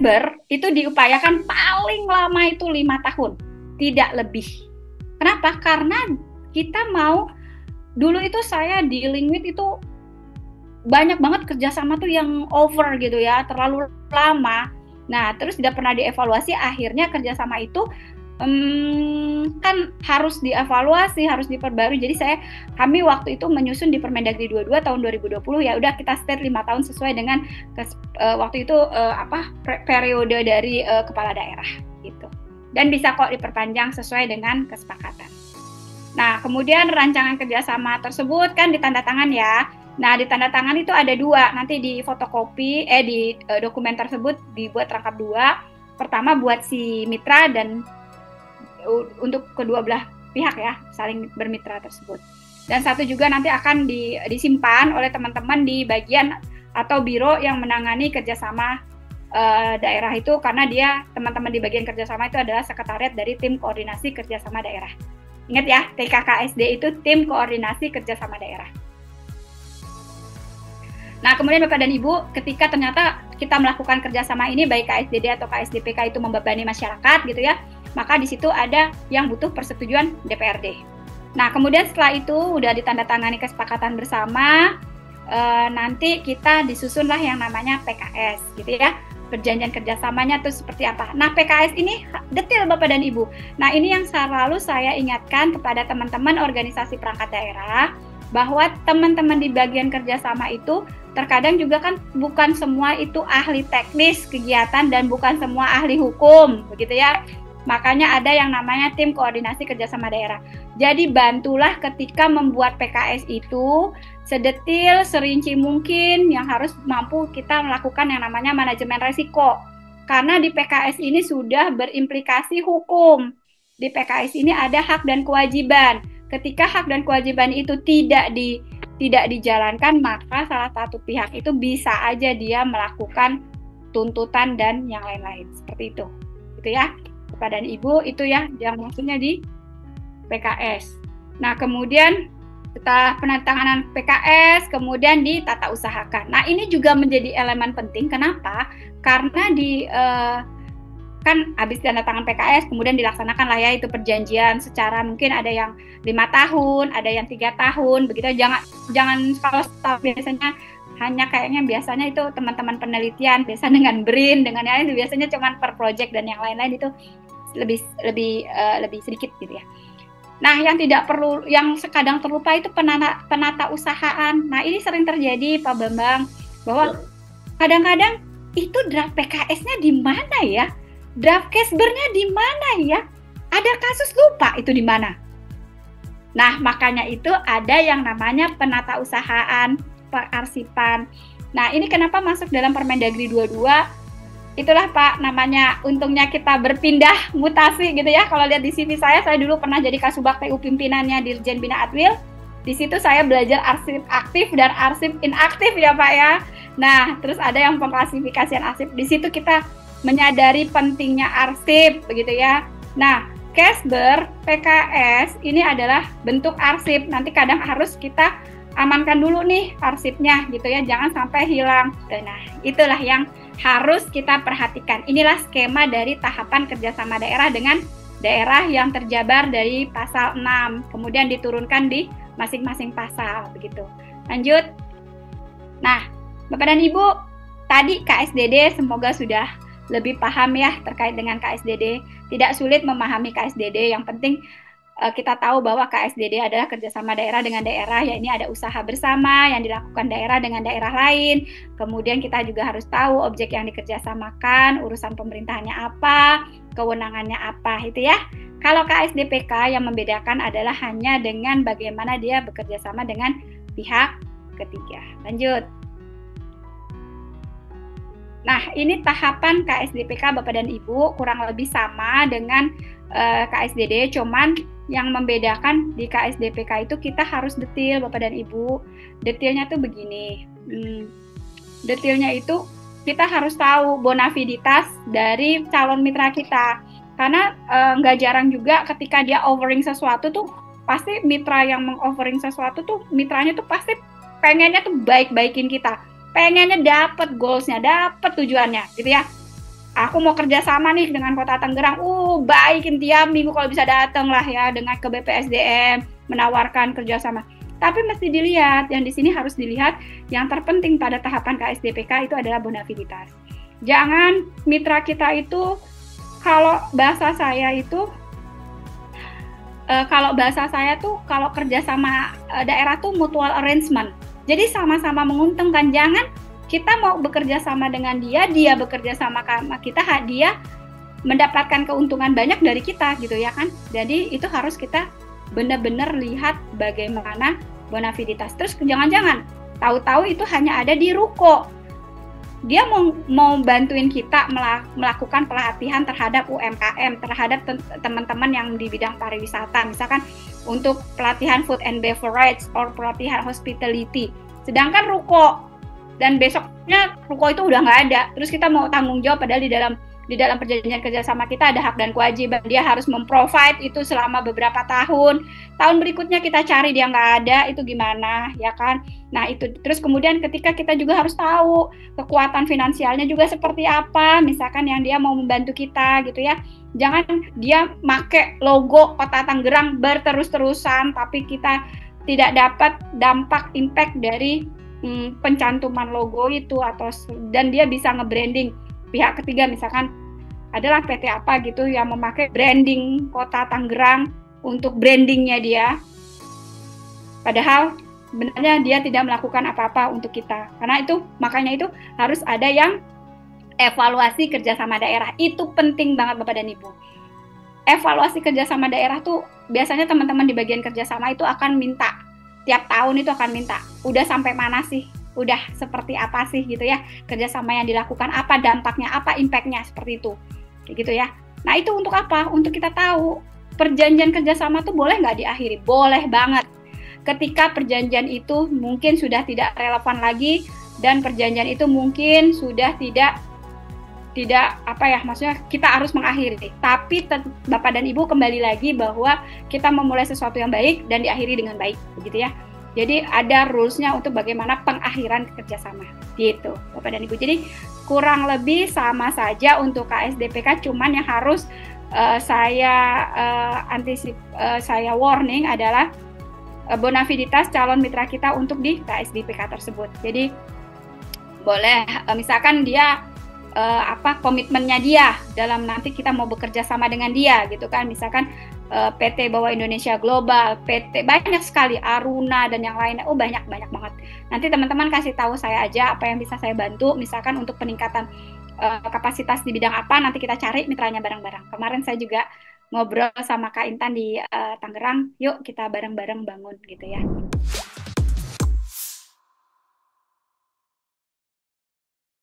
Casber itu diupayakan paling lama itu 5 tahun, tidak lebih. Kenapa? Karena kita mau, dulu itu saya di Linkmate itu banyak banget kerjasama tuh yang over gitu ya, terlalu lama. Nah, terus tidak pernah dievaluasi, akhirnya kerjasama itu kan harus dievaluasi, harus diperbarui. Jadi kami waktu itu menyusun di Permendagri 22 tahun 2020, ya udah kita state 5 tahun sesuai dengan waktu itu periode dari kepala daerah gitu. Dan bisa kok diperpanjang sesuai dengan kesepakatan. Nah, kemudian rancangan kerjasama tersebut kan ditandatangan ya. Nah, di tanda tangan itu ada 2, nanti di fotokopi, di dokumen tersebut dibuat rangkap 2. Pertama buat si mitra dan untuk kedua belah pihak ya, saling bermitra tersebut. Dan 1 juga nanti akan disimpan oleh teman-teman di bagian atau biro yang menangani kerjasama daerah itu, karena teman-teman di bagian kerjasama itu adalah sekretariat dari tim koordinasi kerjasama daerah. Ingat ya, TKKSD itu tim koordinasi kerjasama daerah. Nah, kemudian Bapak dan Ibu, ketika ternyata kita melakukan kerjasama ini, baik KSDD atau KSDPK itu membebani masyarakat gitu ya, maka di situ ada yang butuh persetujuan DPRD. Nah, kemudian setelah itu udah ditandatangani kesepakatan bersama, nanti kita disusunlah yang namanya PKS gitu ya. Perjanjian kerjasamanya itu seperti apa. Nah, PKS ini detail Bapak dan Ibu. Nah, ini yang selalu saya ingatkan kepada teman-teman organisasi perangkat daerah, bahwa teman-teman di bagian kerjasama itu terkadang juga kan bukan semua itu ahli teknis kegiatan dan bukan semua ahli hukum, begitu ya. Makanya ada yang namanya tim koordinasi kerjasama daerah. Jadi bantulah ketika membuat PKS itu sedetil, serinci mungkin, yang harus mampu kita melakukan yang namanya manajemen resiko. Karena di PKS ini sudah berimplikasi hukum. Di PKS ini ada hak dan kewajiban. Ketika hak dan kewajiban itu tidak dijalankan, maka salah satu pihak itu bisa aja dia melakukan tuntutan dan yang lain-lain. Seperti itu. Gitu ya. Bapak dan Ibu, itu ya yang maksudnya di PKS. Nah, kemudian setelah penandatanganan PKS, kemudian ditata usahakan. Nah, ini juga menjadi elemen penting. Kenapa? Karena kan habis tanda tangan PKS, kemudian dilaksanakan lah ya itu perjanjian secara mungkin ada yang 5 tahun, ada yang 3 tahun, begitu. Jangan kalau biasanya hanya kayaknya biasanya itu teman-teman penelitian biasa dengan BRIN dengan yang lain itu biasanya cuma per project dan yang lain-lain itu lebih sedikit gitu ya. Nah, yang tidak perlu, yang kadang terlupa itu penata usahaan. Nah, ini sering terjadi Pak Bambang, bahwa kadang-kadang itu draft PKS-nya di mana ya? Draft Casbernya di mana ya? Ada kasus lupa itu di mana. Nah, makanya itu ada yang namanya penata usahaan, pengarsipan. Nah, ini kenapa masuk dalam Permendagri 22? Itulah Pak, namanya untungnya kita berpindah mutasi gitu ya. Kalau lihat di CV saya dulu pernah jadi Kasubag PU pimpinannya Dirjen Bina Adwil. Di situ saya belajar arsip aktif dan arsip inaktif ya Pak ya. Nah, terus ada yang pengklasifikasian arsip. Di situ kita menyadari pentingnya arsip begitu ya. Nah, Casber PKS ini adalah bentuk arsip. Nanti kadang harus kita amankan dulu nih arsipnya gitu ya, jangan sampai hilang. Nah, itulah yang harus kita perhatikan. Inilah skema dari tahapan kerjasama daerah dengan daerah yang terjabar dari pasal 6, kemudian diturunkan di masing-masing pasal begitu. Lanjut. Nah, Bapak dan Ibu, tadi KSDD semoga sudah lebih paham ya terkait dengan KSDD. Tidak sulit memahami KSDD, yang penting kita tahu bahwa KSDD adalah kerjasama daerah dengan daerah, ya ini ada usaha bersama yang dilakukan daerah dengan daerah lain. Kemudian kita juga harus tahu objek yang dikerjasamakan, urusan pemerintahannya apa, kewenangannya apa, itu ya. Kalau KSDPK yang membedakan adalah hanya dengan bagaimana dia bekerja sama dengan pihak ketiga. Lanjut. Nah, ini tahapan KSDPK Bapak dan Ibu kurang lebih sama dengan KSDD, cuman yang membedakan di KSDPK itu kita harus detail Bapak dan Ibu. Detailnya tuh begini. Detailnya itu kita harus tahu bonaviditas dari calon mitra kita. Karena nggak jarang juga ketika dia offering sesuatu tuh pasti mitra yang meng-offering sesuatu tuh mitranya tuh pasti pengennya tuh baik-baikin kita. Pengennya dapat goals-nya, dapat tujuannya gitu ya. aku mau kerja sama nih dengan Kota Tangerang, baikin tiap minggu kalau bisa datang lah ya dengan ke BPSDM menawarkan kerjasama. Tapi mesti dilihat, yang di sini harus dilihat yang terpenting pada tahapan KSDPK itu adalah bonafilitas. Jangan mitra kita itu, kalau bahasa saya itu, kalau kerja sama daerah tuh mutual arrangement. Jadi sama-sama menguntungkan. Jangan kita mau bekerja sama dengan dia bekerja sama kita, dia mendapatkan keuntungan banyak dari kita gitu ya kan. Jadi itu harus kita benar-benar lihat bagaimana bonafilitas. Terus jangan-jangan tahu-tahu itu hanya ada di ruko. Dia mau bantuin kita melakukan pelatihan terhadap UMKM, terhadap teman-teman yang di bidang pariwisata, misalkan untuk pelatihan food and beverage or pelatihan hospitality. Sedangkan ruko, dan besoknya ruko itu udah nggak ada. Terus kita mau tanggung jawab, padahal di dalam perjanjian kerjasama kita ada hak dan kewajiban. Dia harus memprovide itu selama beberapa tahun. Tahun berikutnya kita cari dia nggak ada, itu gimana, ya kan? Nah itu, terus kemudian ketika kita juga harus tahu kekuatan finansialnya juga seperti apa, misalkan yang dia mau membantu kita gitu ya. Jangan dia make logo Kota Tangerang berterus-terusan, tapi kita tidak dapat dampak impact dari pencantuman logo itu, dan dia bisa nge-branding pihak ketiga, misalkan adalah PT apa gitu yang memakai branding Kota Tangerang untuk brandingnya dia, padahal sebenarnya dia tidak melakukan apa-apa untuk kita. Karena itu, makanya itu harus ada yang evaluasi kerjasama daerah. Itu penting banget Bapak dan Ibu. Evaluasi kerjasama daerah tuh biasanya teman-teman di bagian kerjasama itu akan minta, tiap tahun itu akan minta, udah sampai mana sih? Udah seperti apa sih gitu ya, kerjasama yang dilakukan, apa dampaknya, apa impactnya, seperti itu kayak gitu ya. Nah itu untuk apa? Untuk kita tahu perjanjian kerjasama tuh boleh nggak diakhiri? Boleh banget. Ketika perjanjian itu mungkin sudah tidak relevan lagi, dan perjanjian itu mungkin sudah tidak maksudnya kita harus mengakhiri. Tapi Bapak dan Ibu kembali lagi bahwa kita memulai sesuatu yang baik dan diakhiri dengan baik, begitu ya. Jadi ada rules-nya untuk bagaimana pengakhiran kerjasama, gitu Bapak dan Ibu. Jadi kurang lebih sama saja untuk KSDPK, cuman yang harus saya warning adalah bonafilitas calon mitra kita untuk di KSDPK tersebut. Jadi boleh misalkan dia komitmennya dia dalam nanti kita mau bekerja sama dengan dia gitu kan, misalkan PT Bawah Indonesia Global, PT banyak sekali, Aruna dan yang lainnya, banyak banget. Nanti teman-teman kasih tahu saya aja apa yang bisa saya bantu, misalkan untuk peningkatan kapasitas di bidang apa, nanti kita cari mitranya bareng-bareng. Kemarin saya juga ngobrol sama Kak Intan di Tangerang, yuk kita bareng-bareng bangun gitu ya.